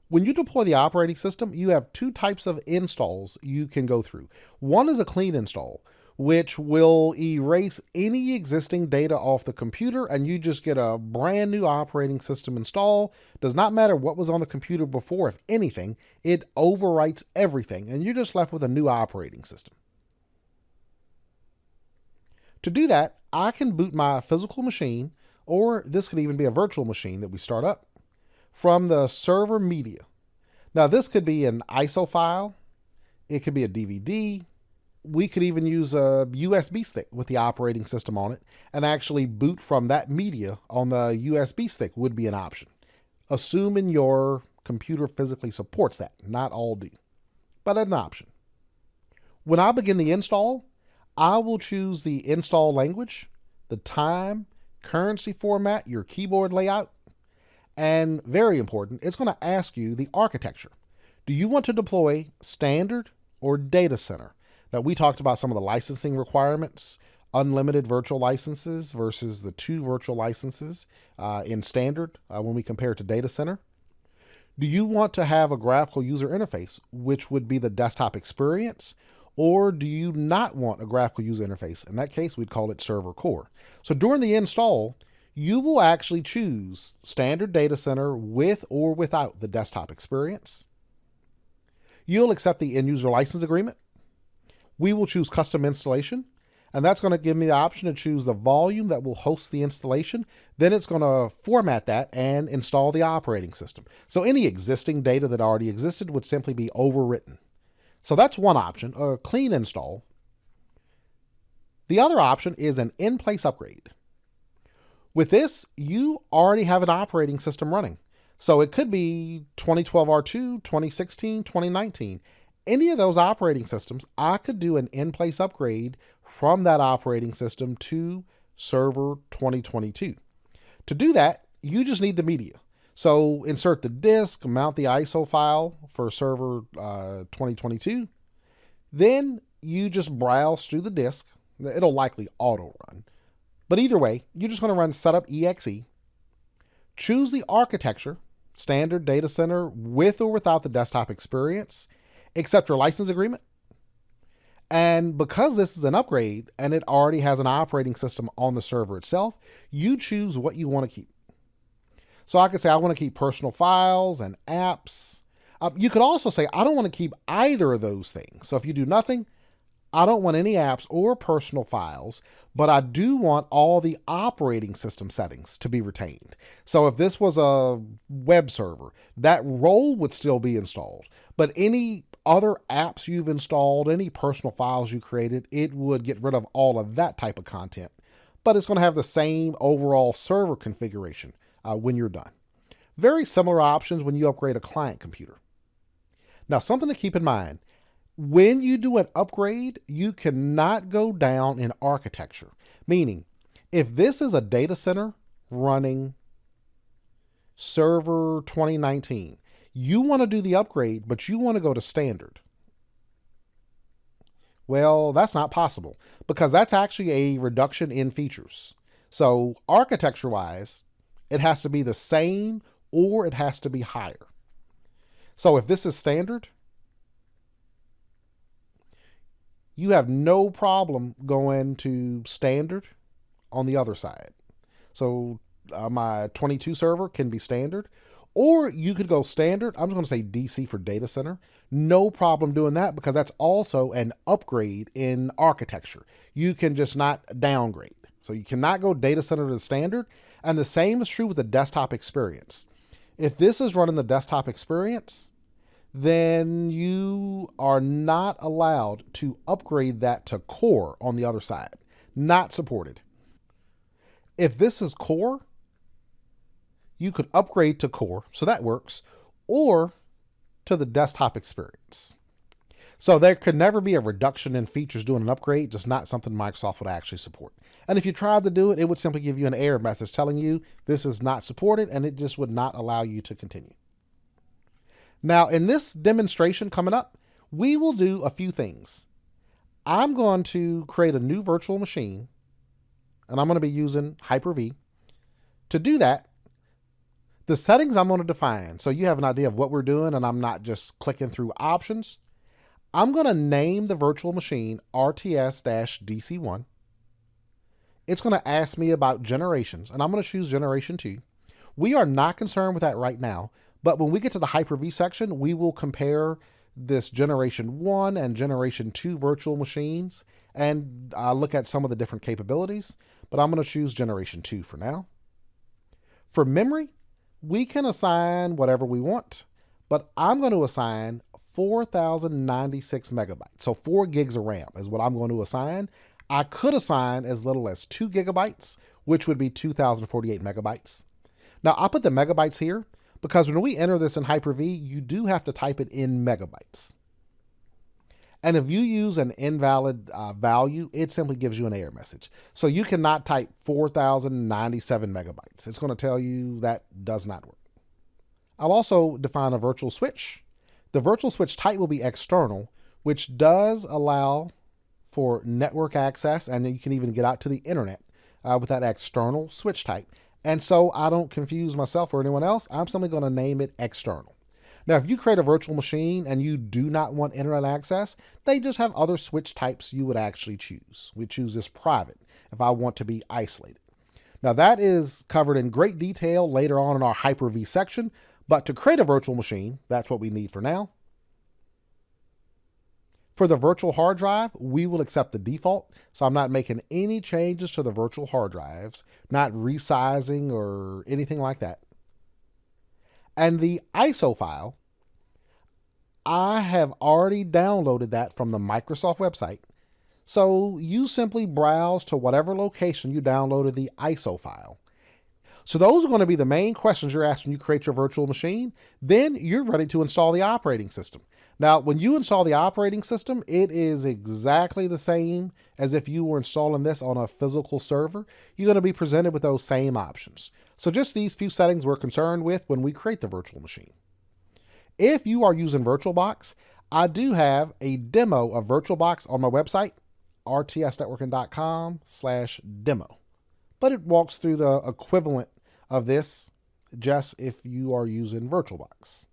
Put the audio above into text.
When you deploy the operating system, you have two types of installs you can go through. One is a clean install, which will erase any existing data off the computer and you just get a brand new operating system install. Does not matter what was on the computer before. If anything, it overwrites everything and you're just left with a new operating system. To do that, I can boot my physical machine, or this could even be a virtual machine that we start up, from the server media. Now this could be an ISO file, it could be a DVD, we could even use a USB stick with the operating system on it and actually boot from that media on the USB stick would be an option. Assuming your computer physically supports that, not all do, but an option. When I begin the install, I will choose the install language, the time, currency format, your keyboard layout, and very important, it's going to ask you the architecture. Do you want to deploy standard or data center? Now, we talked about some of the licensing requirements, unlimited virtual licenses versus the 2 virtual licenses in standard when we compare it to data center. Do you want to have a graphical user interface, which would be the desktop experience? Or do you not want a graphical user interface? In that case, we'd call it server core. So during the install, you will actually choose standard data center with or without the desktop experience. You'll accept the end user license agreement. We will choose custom installation, and that's going to give me the option to choose the volume that will host the installation. Then it's going to format that and install the operating system. So any existing data that already existed would simply be overwritten. So that's one option, a clean install. The other option is an in-place upgrade. With this, you already have an operating system running. So it could be 2012 R2, 2016, 2019. Any of those operating systems, I could do an in-place upgrade from that operating system to server 2022. To do that, you just need the media. So insert the disk, mount the ISO file for server 2022. Then you just browse through the disk. It'll likely auto run. But either way, you're just going to run setup exe, choose the architecture, standard data center with or without the desktop experience, accept your license agreement. And because this is an upgrade and it already has an operating system on the server itself, you choose what you want to keep. So I could say I want to keep personal files and apps. You could also say I don't want to keep either of those things. So if you do nothing, I don't want any apps or personal files, but I do want all the operating system settings to be retained. So if this was a web server, that role would still be installed, but any other apps you've installed, any personal files you created, it would get rid of all of that type of content, but it's going to have the same overall server configuration when you're done. Very similar options when you upgrade a client computer. Now, something to keep in mind, when you do an upgrade, you cannot go down in architecture. Meaning, if this is a data center running server 2019, you want to do the upgrade, but you want to go to standard. Well, that's not possible because that's actually a reduction in features. So architecture-wise, it has to be the same or it has to be higher. So if this is standard, you have no problem going to standard on the other side. So my 22 server can be standard, or you could go standard. I'm just going to say DC for data center. No problem doing that because that's also an upgrade in architecture. You can just not downgrade. So you cannot go data center to standard. And the same is true with the desktop experience. If this is running the desktop experience, then you are not allowed to upgrade that to core on the other side. Not supported. If this is core, you could upgrade to core, so that works, or to the desktop experience. So there could never be a reduction in features doing an upgrade, just not something Microsoft would actually support. And if you tried to do it, it would simply give you an error message telling you this is not supported, and it just would not allow you to continue. Now, in this demonstration coming up, we will do a few things. I'm going to create a new virtual machine, and I'm going to be using Hyper-V. To do that, The settings I'm going to define, so you have an idea of what we're doing and I'm not just clicking through options. I'm going to name the virtual machine RTS-DC1. It's going to ask me about generations, and I'm going to choose generation 2. We are not concerned with that right now, but when we get to the Hyper-V section, we will compare this generation 1 and generation 2 virtual machines and look at some of the different capabilities, but I'm going to choose generation 2 for now. For memory, we can assign whatever we want, but I'm going to assign 4,096 megabytes. So 4 gigs of RAM is what I'm going to assign. I could assign as little as 2 gigabytes, which would be 2,048 megabytes. Now, I'll put the megabytes here because when we enter this in Hyper-V, you do have to type it in megabytes. And if you use an invalid value, it simply gives you an error message. So you cannot type 4,097 megabytes. It's going to tell you that does not work. I'll also define a virtual switch. The virtual switch type will be external, which does allow for network access, and you can even get out to the internet with that external switch type. And so I don't confuse myself or anyone else, I'm simply going to name it external. Now, if you create a virtual machine and you do not want internet access, they just have other switch types you would actually choose. We choose this private if I want to be isolated. Now, that is covered in great detail later on in our Hyper-V section, but to create a virtual machine, that's what we need for now. For the virtual hard drive, we will accept the default, so I'm not making any changes to the virtual hard drives, not resizing or anything like that. And the ISO file, I have already downloaded that from the Microsoft website. So you simply browse to whatever location you downloaded the ISO file. So those are going to be the main questions you're asked when you create your virtual machine. Then you're ready to install the operating system. Now, when you install the operating system, it is exactly the same as if you were installing this on a physical server. You're going to be presented with those same options. So just these few settings we're concerned with when we create the virtual machine. If you are using VirtualBox, I do have a demo of VirtualBox on my website, rtsnetworking.com/demo. But it walks through the equivalent of this just if you are using VirtualBox.